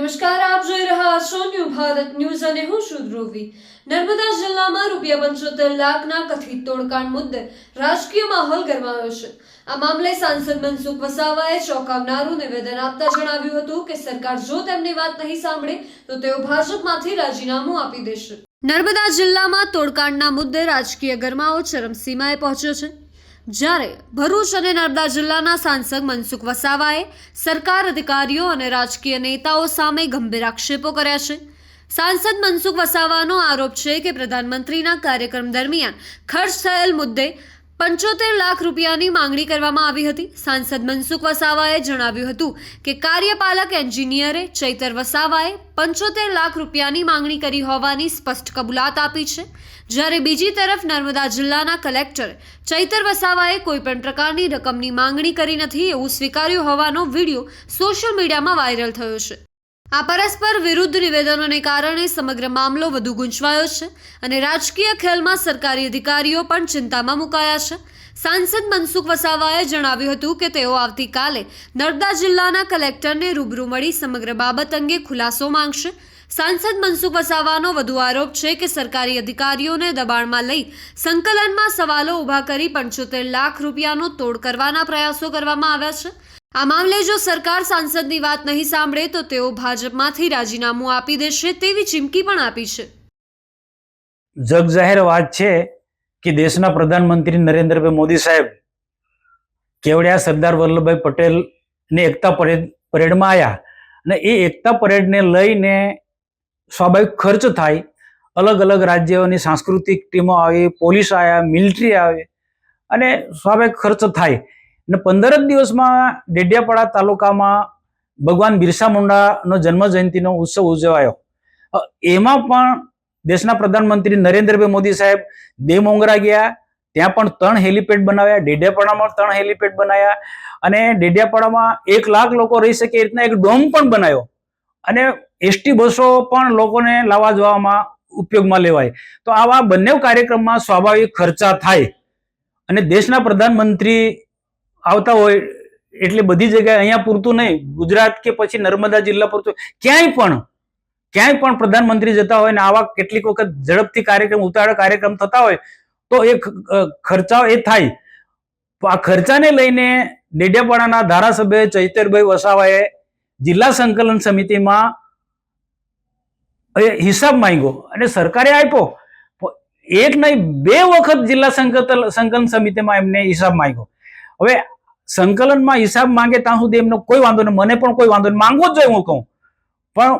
નમસ્કાર, આપ જોઈ રહ્યા છો ન્યૂ ભારત ન્યૂઝ અને હું છું ધ્રુવી। નર્મદા જિલ્લામાં ₹75 લાખના કથિત તોડકાંડ મુદ્દે રાજકીય માહોલ ગરમાયો છે। આ મામલે સાંસદ મનસુખ વસાવાએ ચોંકાવનારું નિવેદન આપતા જણાવ્યું હતું કે સરકાર જો તેમની વાત નહીં સાંભળે તો તેઓ ભાજપમાંથી રાજીનામું આપી દેશે। નર્મદા જિલ્લામાં તોડકાંડના મુદ્દે રાજકીય ગરમાવો ચરમસીમાએ પહોંચ્યો છે, જ્યારે ભરૂચ અને નર્મદા જિલ્લાના સાંસદ મનસુખ વસાવાએ સરકાર, અધિકારીઓ અને રાજકીય નેતાઓ સામે ગંભીર આક્ષેપો કર્યા છે। સાંસદ મનસુખ વસાવાનો આરોપ છે કે પ્રધાનમંત્રીના કાર્યક્રમ દરમિયાન ખર્ચ થયેલ મુદ્દે 75 લાખ રૂપિયાની માંગણી કરવામાં આવી હતી। સાંસદ મનસુખ વસાવાએ જણાવ્યું હતું કે કાર્યપાલક એન્જિનિયરે ચૈતર વસાવાએ 75 લાખ રૂપિયાની માંગણી કરી હોવાની સ્પષ્ટ કબૂલાત આપી છે, જ્યારે બીજી તરફ નર્મદા જિલ્લાના કલેક્ટરે ચૈતર વસાવાએ કોઈપણ પ્રકારની રકમની માંગણી કરી નથી એવું સ્વીકાર્યું હોવાનો વિડીયો સોશિયલ મીડિયામાં વાયરલ થયો છે। આ પરસ્પર વિરુદ્ધ નિવેદનોને કારણે સમગ્ર મામલો વધુ ગૂંચવાયો છે અને રાજકીય ખેલમાં સરકારી અધિકારીઓ પણ ચિંતામાં મુકાયા છે। સાંસદ મનસુખ વસાવાએ જણાવ્યું હતું કે તેઓ આવતીકાલે નર્મદા જિલ્લાના કલેક્ટરને રૂબરૂ મળી સમગ્ર બાબત અંગે ખુલાસો માંગશે। સાંસદ મનસુખ વસાવાનો વધુ આરોપ છે કે સરકારી અધિકારીઓને દબાણમાં લઈ સંકલનમાં સવાલો ઊભા કરી 75 લાખ રૂપિયાનો તોડ કરવાના પ્રયાસો કરવામાં આવ્યા છે। આ મામલે જો સરકાર સાંસદની વાત નહીં સાંભળે તો તેઓ ભાજપમાંથી રાજીનામું આપી દેશે તેવી ચીમકી પણ આપી છે। જગજાહેર વાત છે કે દેશના પ્રધાનમંત્રી નરેન્દ્રભાઈ મોદી સાહેબ કેવડિયા સરદાર વલ્લભભાઈ પટેલની એકતા પરેડમાં આવ્યા અને એ એકતા પરેડને લઈને સ્વાભાવિક ખર્ચ થાય, અલગ અલગ રાજ્યોની સાંસ્કૃતિક ટીમો આવી, પોલીસ આવ્યા, મિલિટરી આવે અને સ્વાભાવિક ખર્ચ થાય અને 15 જ દિવસમાં ડેડિયાપાડા તાલુકામાં ભગવાન બિરસા મુંડાનો જન્મ જયંતિનો ઉત્સવ ઉજવાયો। એમાં પણ દેશના પ્રધાનમંત્રી નરેન્દ્રભાઈ મોદી સાહેબ દેવમોંગરા ગયા, ત્યાં પણ 3 હેલિપેડ બનાવ્યા, ડેડિયાપાડામાં 3 હેલિપેડ બનાવ્યા અને ડેડિયાપાડામાં 1 લાખ લોકો રહી શકે એ રીતના એક ડોમ પણ બનાવ્યો અને એસટી બસો પણ લોકોને લાવવા જવામાં ઉપયોગમાં લેવાય। તો આવા બંને કાર્યક્રમમાં સ્વાભાવિક ખર્ચા થાય અને દેશના પ્રધાનમંત્રી આવતા હોય એટલે બધી જગ્યાએ અહીંયા પૂરતું નહીં, ગુજરાત કે પછી નર્મદા જિલ્લા પૂરતું ક્યાંય પણ પ્રધાનમંત્રી જતા હોય ને આવા કેટલીક વખત ઝડપથી કાર્યક્રમ, ઉતાવળ કાર્યક્રમ થતા હોય તો એ ખર્ચાઓ એ થાય। તો આ ખર્ચાને લઈને ડેડિયાપાડાના ધારાસભ્ય ચૈતરભાઈ વસાવાએ જિલ્લા સંકલન સમિતિમાં હિસાબ માંગ્યો અને સરકારે આપ્યો। એક નહીં 2 વખત જિલ્લા સંકલન સમિતિમાં એમને હિસાબ માંગ્યો। હવે સંકલનમાં હિસાબ માંગે ત્યાં સુધી એમનો કોઈ વાંધો નહીં, મને પણ કોઈ વાંધો નહીં, માંગવો જ જોઈએ હું કહું, પણ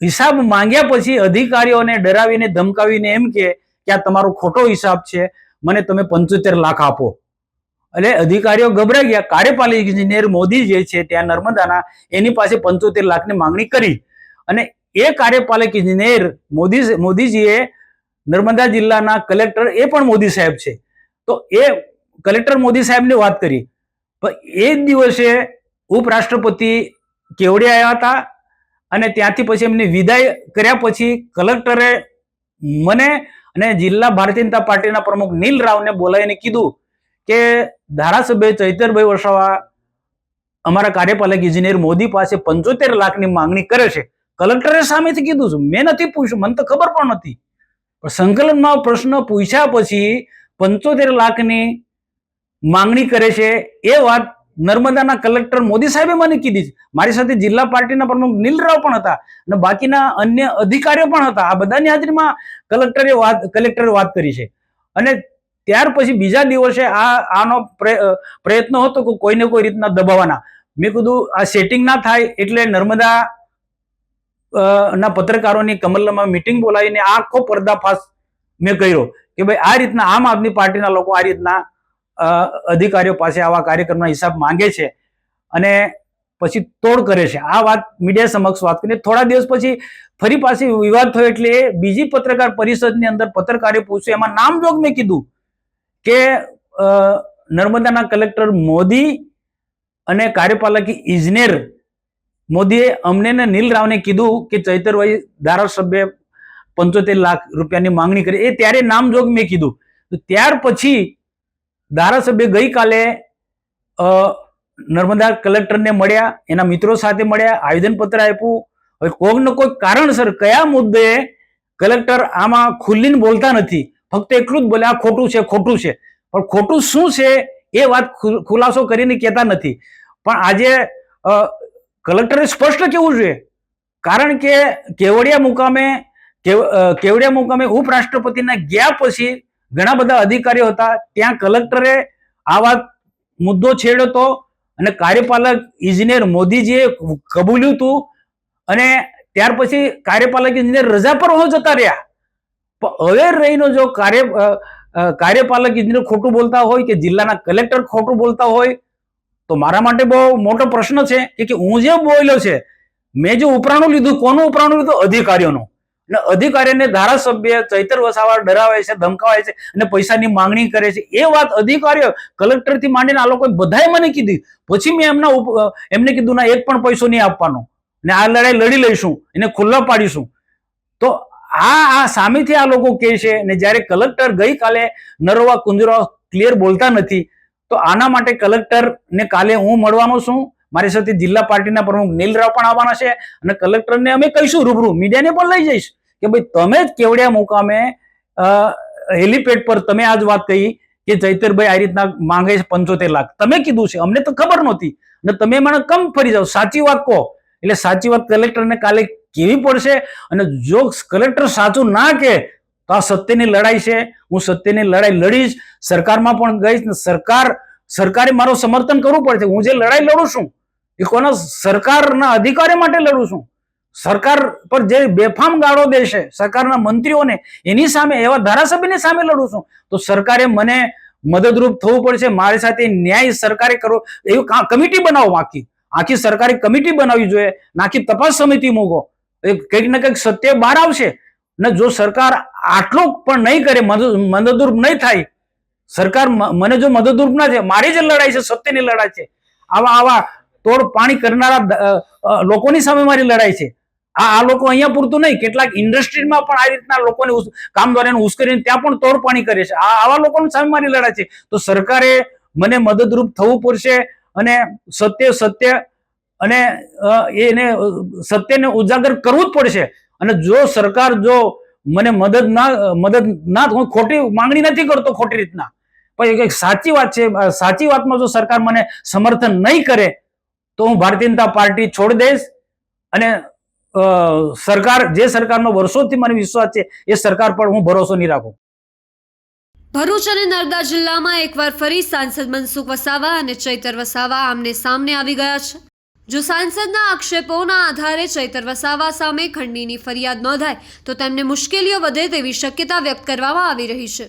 હિસાબ માંગ્યા પછી અધિકારીઓને ડરાવીને ધમકાવીને એમ કે આ તમારો ખોટો હિસાબ છે, મને તમે 75 લાખ આપો। એટલે અધિકારીઓ ગભરાઈ ગયા। કાર્યપાલક ઇજનેર મોદી જે છે ત્યાં નર્મદાના, એની પાસે 75 લાખની માંગણી કરી અને એ કાર્યપાલક ઇજનેર મોદીજીએ નર્મદા જિલ્લાના કલેક્ટર એ પણ મોદી સાહેબ છે, તો એ કલેક્ટર મોદી સાહેબની વાત કરી। પણ એ જ દિવસે ઉપરાષ્ટ્રપતિ કેવડિયા આવ્યા હતા અને ત્યાંથી પછી એમની વિદાય કર્યા પછી કલેક્ટરે મને અને જિલ્લા ભારતીય જનતા પાર્ટીના પ્રમુખ નીલ રાવને બોલાવીને કીધું કે ધારાસભ્ય ચૈતરભાઈ વસાવા અમારા કાર્યપાલક ઇજનેર મોદી પાસે 75 લાખની માંગણી કરે છે। કલેક્ટરે સામેથી કીધું છે, મેં નથી પૂછ્યું, મને તો ખબર પણ નથી, પણ સંકલનમાં પ્રશ્ન પૂછ્યા પછી 75 લાખની માંગણી કરે છે એ વાત નર્મદાના કલેક્ટર મોદી સાહેબે મને કીધી છે। મારી સાથે જિલ્લા પાર્ટીના પ્રમુખ નીલ રાવ પણ હતા અને બાકીના અન્ય અધિકારીઓ પણ હતા। આ બધાની હાજરીમાં કલેક્ટરે વાત કરી છે અને ત્યાર પછી બીજા દિવસે આનો પ્રયત્ન હતો કે કોઈને કોઈ રીતના દબાવવાના। મેં કીધું આ સેટિંગ ના થાય એટલે નર્મદા ના પત્રકારોની કમલમાં મીટિંગ બોલાવીને આખો પર્દાફાશ મેં કર્યો કે ભાઈ આ રીતના આમ આદમી પાર્ટીના લોકો આ રીતના અધિકારીઓ પાસે આવા કાર્યક્રમના હિસાબ માંગે છે અને પછી તોડ કરે છે। આ વાત મીડિયા સમક્ષ વાત કરીને થોડા દિવસ પછી ફરી પાછી વિવાદ થયો એટલે બીજી પત્રકાર પરિષદની અંદર પત્રકારે પૂછ્યું, એમાં નામજોગ મેં કીધું કે નર્મદાના કલેક્ટર મોદી અને કાર્યપાલક ઇજનેર મોદીએ અમને ને નીલ રાવને કીધું કે ચૈતરભાઈ ધારાસભ્ય 75 લાખ રૂપિયાની માંગણી કરી, એ ત્યારે નામજોગ મેં કીધું। તો ત્યાર પછી ધારાસભ્ય ગઈકાલે નર્મદા કલેક્ટરને મળ્યા, એના મિત્રો સાથે મળ્યા, આવેદનપત્ર આપ્યું હવે કોઈક ને કોઈક કારણસર કયા મુદ્દે કલેક્ટર આમાં ખુલ્લીને બોલતા નથી, ફક્ત એટલું જ બોલે આ ખોટું છે ખોટું છે, પણ ખોટું શું છે એ વાત ખુલાસો કરીને કહેતા નથી. પણ આજે કલેક્ટરે સ્પષ્ટ કહેવું જોઈએ, કારણ કે કેવડિયા મુકામે ઉપરાષ્ટ્રપતિના ગયા પછી ઘણા બધા અધિકારીઓ હતા, ત્યાં કલેક્ટરે આ વાત મુદ્દો છેડ્યો હતો અને કાર્યપાલક ઇજનેર મોદીજીએ કબૂલ્યું હતું અને ત્યાર પછી કાર્યપાલક ઇજનેર રજા પર જતા રહ્યા. પણ હવે રહીનો જો કાર્યપાલક ઇજનેર ખોટું બોલતા હોય કે જિલ્લાના કલેક્ટર ખોટું બોલતા હોય તો મારા માટે બહુ મોટો પ્રશ્ન છે કે હું જે બોલ્યો છે, મેં જે ઉપરાણું લીધું, કોનું ઉપરાણું લીધું? અધિકારીઓનું. અને અધિકારીઓને ધારાસભ્ય ચૈતર વસાવા ડરાવે છે, ધમકાવે છે અને પૈસાની માંગણી કરે છે. એ વાત અધિકારીઓ કલેક્ટર થી માંડીને આ લોકો બધાએ મને કીધી. પછી મેં એમને કીધું ના, એક પણ પૈસો નહીં આપવાનો ને આ લડાઈ લડી લઈશું, એને ખુલ્લા પાડીશું. તો આ સામેથી આ લોકો કહે છે ને જ્યારે કલેક્ટર ગઈકાલે નરવા કુંજરા ક્લિયર બોલતા નથી, તો આના માટે કલેક્ટર ને કાલે હું મળવાનો છું. મારી સાથે જિલ્લા પાર્ટીના પ્રમુખ નીલરાવ પણ આવવાના છે અને કલેક્ટરને અમે કહીશું, રૂબરૂ મીડિયાને પણ લઈ જઈશ કે ભાઈ તમે જ કેવડિયા મુકામે હેલીપેડ પર તમે આજ વાત કહી કે ચૈતરભાઈ આ રીતના માંગે છે 75 લાખ, તમે કીધું છે, અમને તો ખબર નહોતી અને તમે મને કમ ફરી જાઓ, સાચી વાત કહો. એટલે સાચી વાત કલેક્ટરને કાલે કહેવી પડશે અને જો કલેક્ટર સાચું ના કહે તો આ સત્યની લડાઈ છે, હું સત્યની લડાઈ લડીશ, સરકારમાં પણ ગઈશ. સરકારે મારું સમર્થન કરવું પડશે. હું જે લડાઈ લડું છું એ કોના? સરકારના અધિકારી માટે લડું છું. સરકાર પર જે બેફામ ગાળો દે છે સરકારના મંત્રીઓને, એની સામે, એવા ધારાસભ્યની સામે લડું છું. તો સરકારે મને મદદરૂપ થવું પડશે, મારી સાથે ન્યાય સરકારે કરવો. એવી કમિટી બનાવો, આખી સરકારી કમિટી બનાવવી જોઈએ, આખી તપાસ સમિતિ મૂકો, કંઈક ને કંઈક સત્ય બહાર આવશે. ને જો સરકાર આટલું પણ નહીં કરે, મદદરૂપ નહીં થાય, સરકાર મને જો મદદરૂપ ના થાય, મારી જ લડાઈ છે, સત્યની લડાઈ છે. આવા તોડ પાણી કરનારા લોકોની સામે મારી લડાઈ છે. આ લોકો અહીંયા પૂરતું નહીં, કેટલાક ઇન્ડસ્ટ્રીમાં પણ આ રીતના લોકોને કામદારોને ઉશ્કેરીને ત્યાં પણ તોડ પાણી કરે છે. આવા લોકોની સામે મારી લડાઈ છે. તો સરકારે મને મદદરૂપ થવું પડશે અને સત્ય અને એને સત્યને ઉજાગર કરવું જ પડશે. અને જો સરકાર જો મને મદદ ના, હું ખોટી માંગણી નથી કરતો ખોટી રીતના, પણ એક સાચી વાત છે, સાચી વાતમાં જો સરકાર મને સમર્થન નહીં કરે તો હું ભારતીય જનતા પાર્ટી છોડી દઈશ અને સરકારનો વર્ષોથી મને વિશ્વાસ છે એ સરકાર પર હું ભરોસો નહીં રાખું. ભરૂચ અને નર્મદા જિલ્લામાં એકવાર ફરી સાંસદ મનસુખ વસાવા અને ચૈતર વસાવા આમને સામને આવી ગયા છે. જો સાંસદના આક્ષેપોના આધારે ચૈતર વસાવા સામે ખંડણીની ફરિયાદ નોંધાય તો તેમને મુશ્કેલીઓ વધે તેવી શક્યતા વ્યક્ત કરવામાં આવી રહી છે.